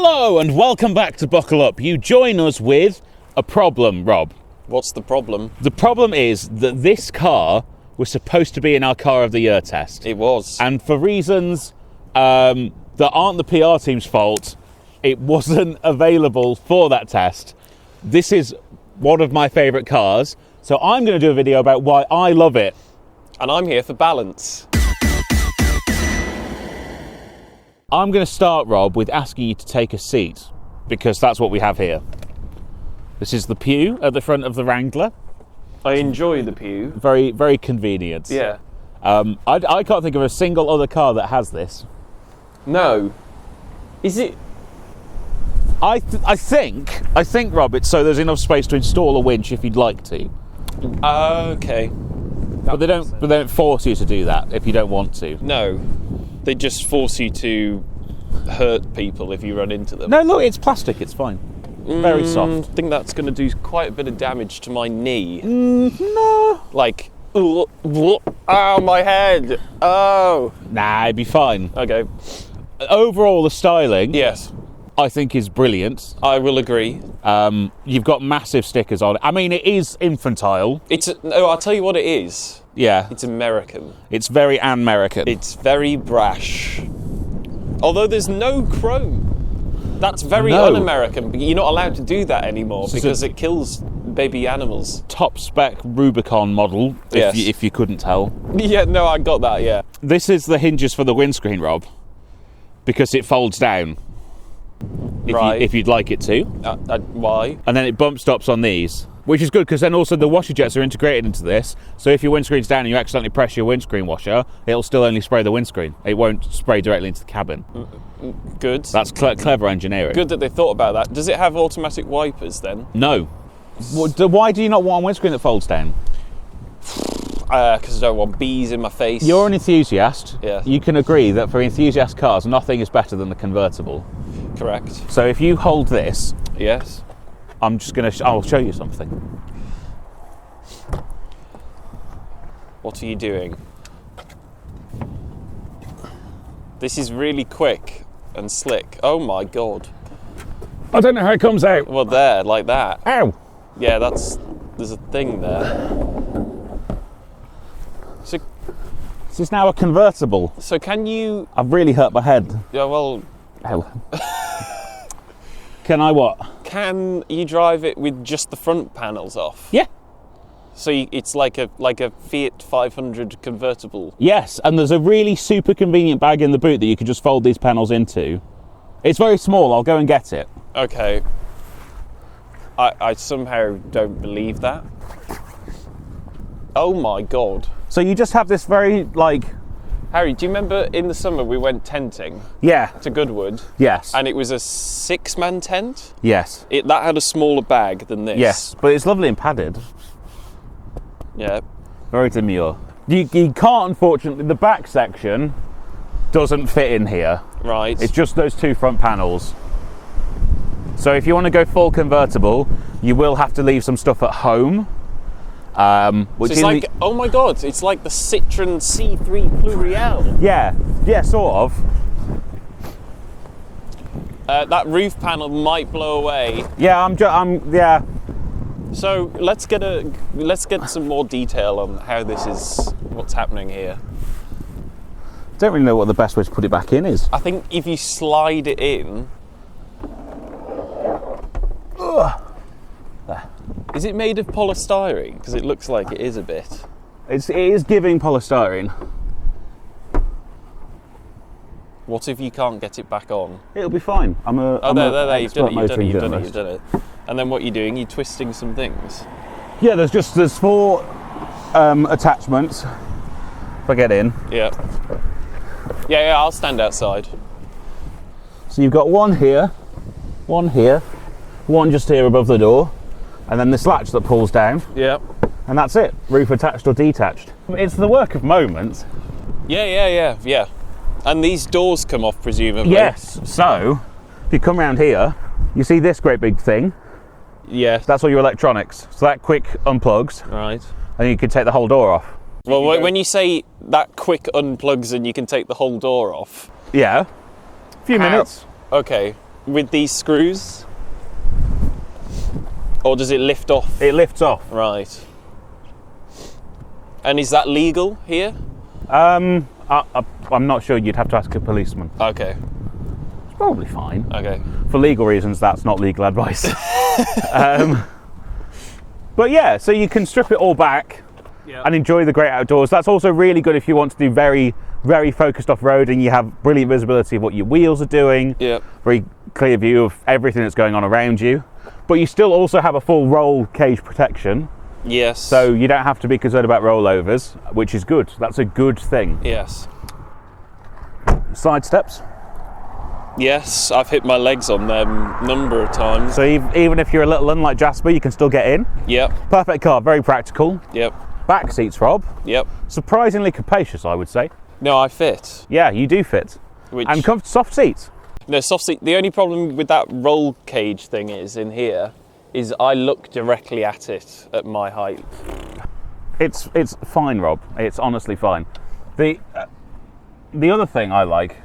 Hello and welcome back to Buckle Up. You join us with a problem, Rob. What's the problem? The problem is that this car was supposed to be in our Car of the Year test. It was. And for reasons that aren't the PR team's fault, it wasn't available for that test. This is one of my favourite cars, so I'm going to do a video about why I love it. And I'm here for balance. I'm going to start, Rob, with asking you to take a seat, because that's what we have here. This is the pew at the front of the Wrangler. I enjoy the pew. Very, very convenient. Yeah. I can't think of a single other car that has this. No. Is it? I think, Rob, it's so there's enough space to install a winch if you'd like to. Okay. But they don't force you to do that if you don't want to. No. They just force you to hurt people if you run into them. No, look, it's plastic, it's fine. Very soft. I think that's going to do quite a bit of damage to my knee. No. Like, oh, my head. Oh. Nah, it'd be fine. Okay. Overall, the styling, Yes, I think, is brilliant. I will agree. You've got massive stickers on it. I mean, it is infantile. No, I'll tell you what it is. Yeah. It's American. It's very American. It's very brash. Although there's no chrome. That's very un-American, but you're not allowed to do that anymore because it kills baby animals. Top spec Rubicon model, if you couldn't tell. Yeah, no, I got that, yeah. This is the hinges for the windscreen, Rob, because it folds down. Right. If you'd like it to. Why? And then it bump stops on these, which is good because then also the washer jets are integrated into this. So if your windscreen's down and you accidentally press your windscreen washer, it'll still only spray the windscreen. It won't spray directly into the cabin. Good. That's clever engineering. Good that they thought about that. Does it have automatic wipers then? No. Why do you not want a windscreen that folds down? Because I don't want bees in my face. You're an enthusiast. Yeah. You can agree that for enthusiast cars, nothing is better than the convertible. Correct. So if you hold this, Yes. I'll show you something. What are you doing? This is really quick and slick. Oh my god. I don't know how it comes out. Well, there, like that. Ow! Yeah, there's a thing there. This is now a convertible. So can you... I've really hurt my head. Yeah, well... Ow. Can I what? Can you drive it with just the front panels off? Yeah. So it's like a Fiat 500 convertible. Yes, and there's a really super convenient bag in the boot that you can just fold these panels into. It's very small, I'll go and get it. Okay. I somehow don't believe that. Oh my god. So you just have this very, like... Harry, do you remember in the summer we went tenting? Yeah. To Goodwood? Yes. And it was a 6-man tent? Yes. That had a smaller bag than this. Yes, but it's lovely and padded. Yeah. Very demure. You can't, unfortunately, the back section doesn't fit in here. Right. It's just those two front panels. So if you want to go full convertible, you will have to leave some stuff at home. Which so it's like, oh my god, it's like the Citroen C3 Pluriel. Yeah, sort of. That roof panel might blow away. Yeah, yeah. So let's get some more detail on how this is, what's happening here. Don't really know what the best way to put it back in is. I think if you slide it in. Ugh. There. Is it made of polystyrene? Because it looks like it is a bit. It is giving polystyrene. What if you can't get it back on? It'll be fine. There, you've done it. And then what you're doing, you're twisting some things. Yeah, there's 4 attachments. If I get in. Yeah. Yeah, I'll stand outside. So you've got one here, one just here above the door, and then this latch that pulls down. Yeah. And that's it. Roof attached or detached. It's the work of moments. Yeah. And these doors come off, presumably. Yes. So, if you come around here, you see this great big thing. Yes. That's all your electronics. So that quick unplugs. Right. And you can take the whole door off. Well, when you say that quick unplugs and you can take the whole door off. Yeah. A few minutes. Okay. with these screws? Or does it lift off? It lifts off. Right. And is that legal here? I'm not sure. You'd have to ask a policeman. Okay. It's probably fine. Okay. For legal reasons, that's not legal advice. But yeah, so you can strip it all back and enjoy the great outdoors. That's also really good if you want to do very, very focused off-roading. You have brilliant visibility of what your wheels are doing. Yep. Very clear view of everything that's going on around you. But you still also have a full roll cage protection. Yes. So you don't have to be concerned about rollovers, which is good. That's a good thing. Yes. Side steps. Yes, I've hit my legs on them a number of times. So even if you're a little unlike Jasper, you can still get in. Yep. Perfect car, very practical. Yep. Back seats, Rob. Yep. Surprisingly capacious, I would say. No, I fit. Yeah, you do fit. And soft seats. No, soft seat. The only problem with that roll cage thing is in here is I look directly at it at my height. It's fine, Rob. It's honestly fine. The other thing I like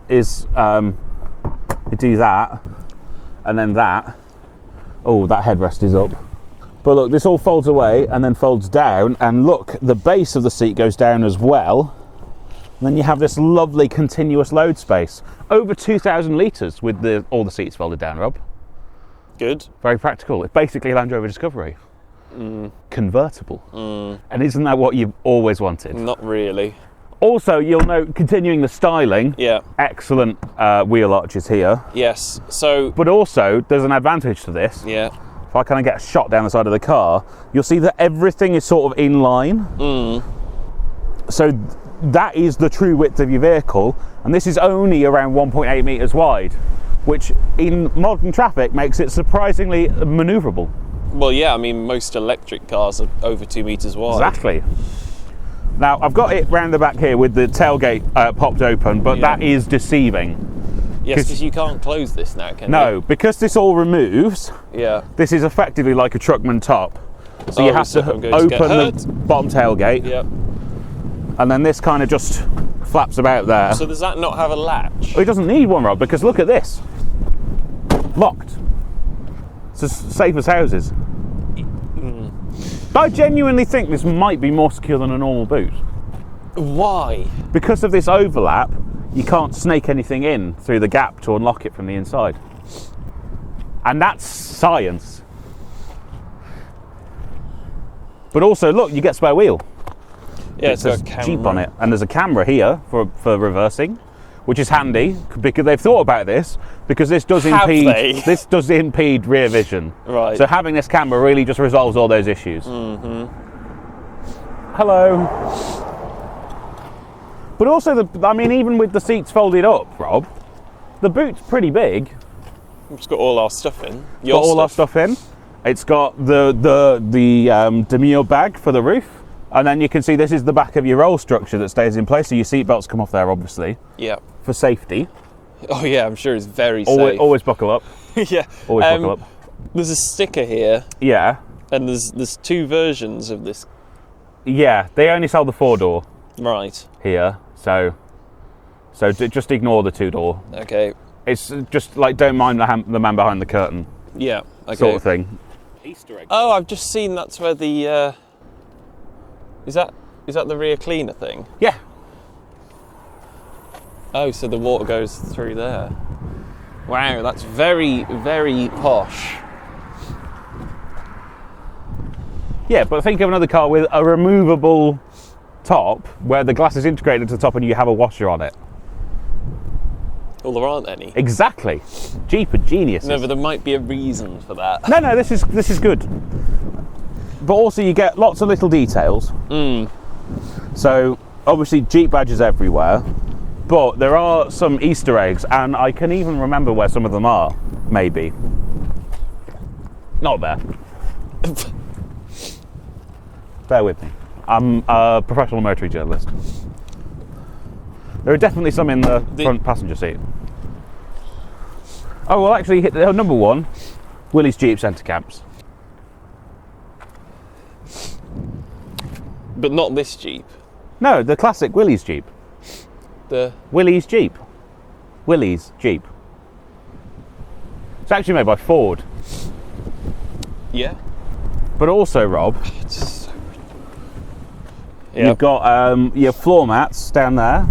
is you do that and then that. Oh, that headrest is up. But look, this all folds away and then folds down, and look, the base of the seat goes down as well. And then you have this lovely continuous load space. Over 2,000 litres with all the seats folded down, Rob. Good. Very practical. It's basically a Land Rover Discovery. Convertible. And isn't that what you've always wanted? Not really. Also, you'll note, continuing the styling, excellent wheel arches here. Yes, so... But also, there's an advantage to this. Yeah. If I kind of get a shot down the side of the car, you'll see that everything is sort of in line. So that is the true width of your vehicle, and this is only around 1.8 metres wide, which in modern traffic makes it surprisingly manoeuvrable. Well, yeah, I mean, most electric cars are over 2 metres wide. Exactly. Now, I've got it round the back here with the tailgate popped open, but that is deceiving. Yes, because you can't close this now, can you? No, because this all removes, this is effectively like a truckman top. So you have to open the bottom tailgate, and then this kind of just flaps about there. So does that not have a latch? It doesn't need one, Rob, because look at this. Locked. It's as safe as houses. I genuinely think this might be more secure than a normal boot. Why? Because of this overlap, you can't snake anything in through the gap to unlock it from the inside. And that's science. But also, look, you get spare wheel. Yeah, it says Jeep on it. And there's a camera here for reversing, which is handy because they've thought about this, because this does impede rear vision. Right. So having this camera really just resolves all those issues. Hello. But also, I mean, even with the seats folded up, Rob, the boot's pretty big. It's got all our stuff in. Our stuff in. It's got the demure bag for the roof. And then you can see this is the back of your roll structure that stays in place. So your seatbelts come off there, obviously. Yeah. For safety. Oh yeah, I'm sure it's very safe. Always buckle up. Yeah. Always buckle up. There's a sticker here. Yeah. And there's two versions of this. Yeah, they only sell the 4-door. Right. Here. So just ignore the 2-door. Okay. It's just like, don't mind the man behind the curtain. Yeah. Okay. Sort of thing. Easter egg. Oh, I've just seen that's where the is that the rear cleaner thing? Yeah. Oh, so the water goes through there. Wow, that's very, very posh. Yeah, but think of another car with a removable top where the glass is integrated to the top and you have a washer on it. Well, there aren't any. Exactly. Jeep are geniuses. No, but there might be a reason for that. No, this is good. But also you get lots of little details. So obviously Jeep badges everywhere, but there are some Easter eggs, and I can even remember where some of them are. Maybe. Not there. Bear with me. I'm a professional motoring journalist. There are definitely some in the front passenger seat. Oh, well, actually, number one, Willie's Jeep centre caps. But not this Jeep. No, the classic Willie's Jeep. The Willie's Jeep. Willie's Jeep. It's actually made by Ford. Yeah. But also, Rob, It's so... you've got your floor mats down there.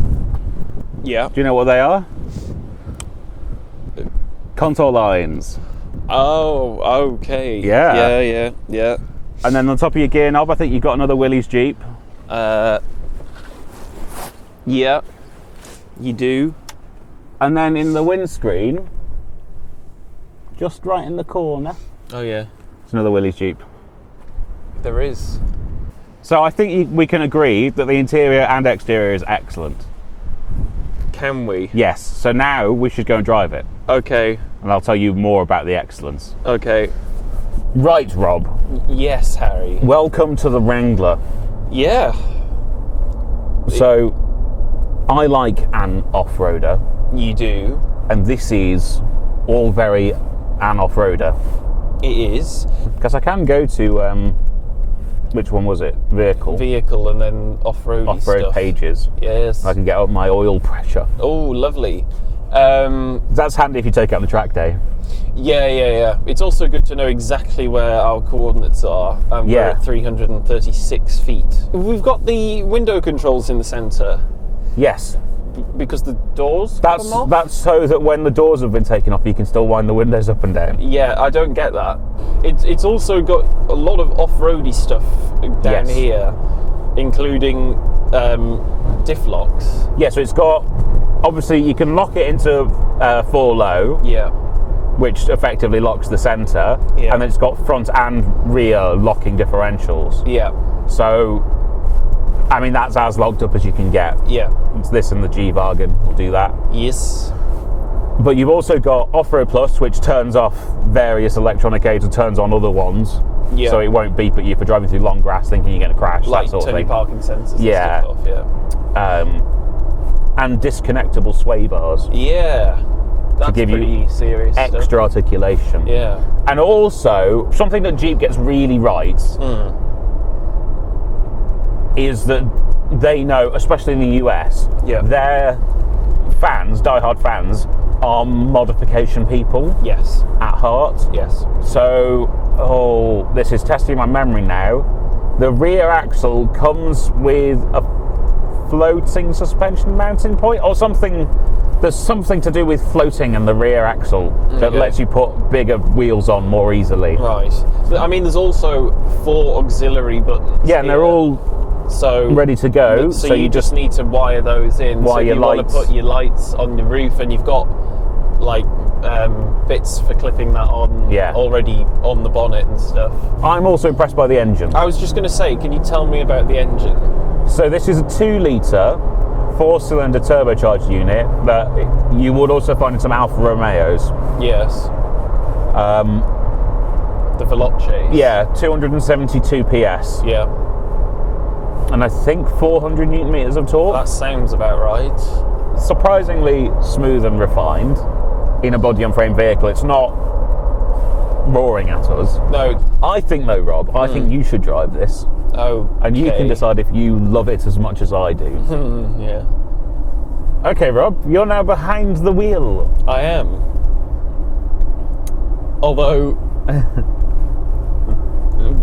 Yeah. Do you know what they are? Contour lines. Oh, okay. Yeah. Yeah. And then on top of your gear knob, I think you've got another Willys Jeep. Yeah, you do. And then in the windscreen, just right in the corner, Oh, yeah. it's another Willys Jeep. There is. So I think we can agree that the interior and exterior is excellent. Can we? Yes, so now we should go and drive it. Okay. And I'll tell you more about the excellence. Okay. Right, Rob. Yes, Harry. Welcome to the Wrangler. Yeah. So, I like an off-roader, You do. and this is all very an off-roader. It is. Because I can go to, which one was it? Vehicle Vehicle and then off-road off-road stuff. pages. Yes. I can get up my oil pressure. Oh, lovely. That's handy if you take out the track day. Yeah. It's also good to know exactly where our coordinates are. We're Yeah. at 336 feet. We've got the window controls in the centre Yes, because the doors come off. that's so that when the doors have been taken off, you can still wind the windows up and down. Yeah, I don't get that. It's also got a lot of off-roady stuff down Yes. here, including diff locks. Yeah, so it's got, obviously you can lock it into 4 low, Yeah. which effectively locks the centre, Yeah. and then it's got front and rear locking differentials. Yeah. So, I mean, that's as locked up as you can get. Yeah. It's this and the G-Wagon will do that. Yes. But you've also got Off-Road Plus, which turns off various electronic aids and turns on other ones. Yeah. So it won't beep at you for driving through long grass thinking you're going to crash, Like that sort of turning thing. parking sensors Yeah. and stuff off, yeah. And disconnectable sway bars. Yeah. That's give you pretty serious Extra stuff. articulation. Yeah. And also, something that Jeep gets really right is that they know, especially in the US, Yeah. their fans, diehard fans, are modification people Yes. at heart. Yes. So, this is testing my memory now. The rear axle comes with a floating suspension mounting point or something. There's something to do with floating and the rear axle that Okay. lets you put bigger wheels on more easily. Right. But, I mean, there's also 4 auxiliary buttons. Yeah, and they're here. all So ready to go. So you just need to wire those in. Wire so if your you want lights. to put your lights on the roof, and you've got like bits for clipping that on Yeah. already on the bonnet and stuff. I'm also impressed by the engine. I was just going to say, can you tell me about the engine? So this is a 2-litre 4-cylinder turbocharged unit that you would also find in some Alfa Romeos. Yes. The Veloces. Yeah, 272 PS. Yeah. And I think 400 newton meters of torque. That sounds about right. Surprisingly smooth and refined in a body on frame vehicle. It's not roaring at us. No. I think though, Rob, I think you should drive this. Oh. And you can decide if you love it as much as I do. Yeah. Okay, Rob, you're now behind the wheel. I am. Although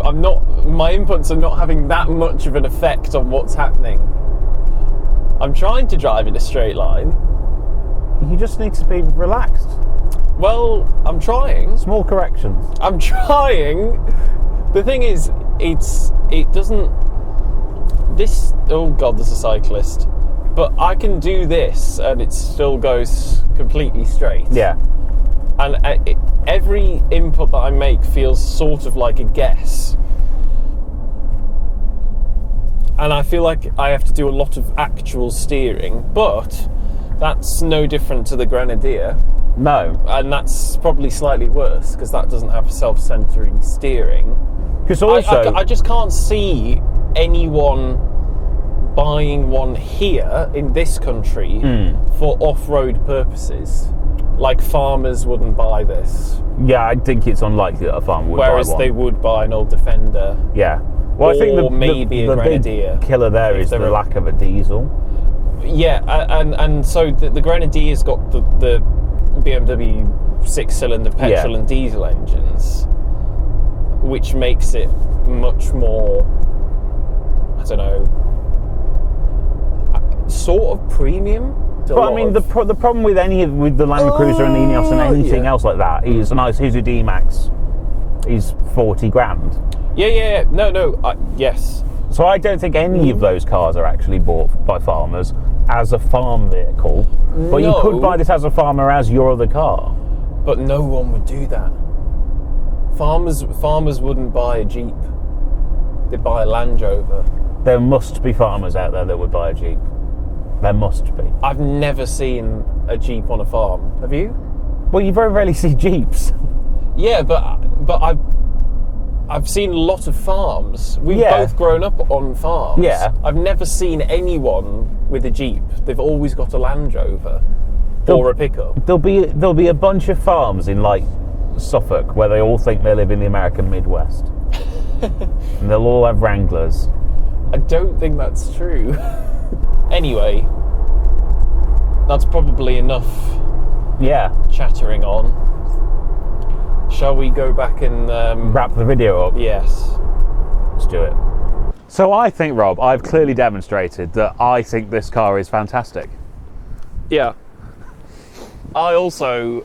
I'm not. My inputs are not having that much of an effect on what's happening. I'm trying to drive in a straight line. You just need to be relaxed. Well, I'm trying. Small corrections. I'm trying. The thing is, it doesn't. This. Oh God, there's a cyclist. But I can do this, and it still goes completely straight. Yeah. And every input that I make feels sort of like a guess. And I feel like I have to do a lot of actual steering, but that's no different to the Grenadier. No. And that's probably slightly worse, because that doesn't have self-centering steering. Because also... I just can't see anyone buying one here in this country for off-road purposes. Like farmers wouldn't buy this. Yeah, I think it's unlikely that a farmer would Whereas buy one. they would buy an old Defender. Yeah. Well, I think Or maybe a the Grenadier, big killer there if is the they're a- lack of a diesel. Yeah, and so the Grenadier's got the BMW 6-cylinder petrol and diesel engines, which makes it much more, I don't know, sort of premium. But I mean, the problem with the Land Cruiser and the INEOS and anything else like that is a nice Isuzu D-Max is 40 grand. Yeah. No. Yes. So I don't think any of those cars are actually bought by farmers as a farm vehicle. But you could buy this as a farmer as your other car. But no one would do that. Farmers wouldn't buy a Jeep. They'd buy a Land Rover. There must be farmers out there that would buy a Jeep. There must be. I've never seen a Jeep on a farm. Have you? Well, you very rarely see Jeeps. Yeah, but I've seen a lot of farms. We've both grown up on farms. Yeah. I've never seen anyone with a Jeep. They've always got a Land Rover or a pickup. There'll be a bunch of farms in like Suffolk where they all think they live in the American Midwest. And they'll all have Wranglers. I don't think that's true. Anyway, that's probably enough chattering on. Shall we go back and wrap the video up? Yes. Let's do it. So I think, Rob, I've clearly demonstrated that I think this car is fantastic. Yeah. I also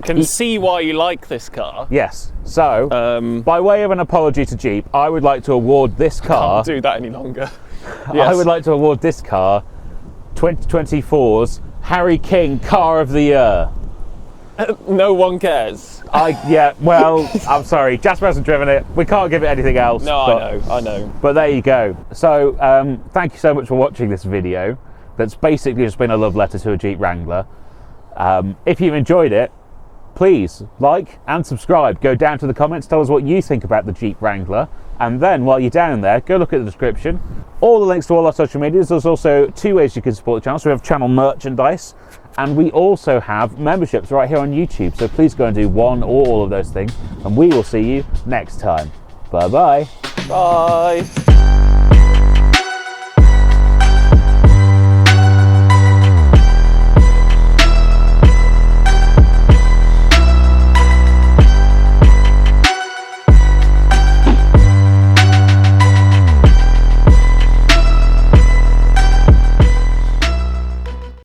can see why you like this car. Yes. So, by way of an apology to Jeep, I would like to award this car... Can't do that any longer. Yes. I would like to award this car 2024's Harry King Car of the Year. No one cares. Well, I'm sorry, Jasper hasn't driven it. We can't give it anything else. No, I know. But there you go. So, thank you so much for watching this video. That's basically just been a love letter to a Jeep Wrangler. If you've enjoyed it, please like and subscribe. Go down to the comments, tell us what you think about the Jeep Wrangler. And then, while you're down there, go look at the description. All the links to all our social medias. There's also 2 ways you can support the channel. So we have channel merchandise, and we also have memberships right here on YouTube. So please go and do one or all of those things, and we will see you next time. Bye-bye. Bye.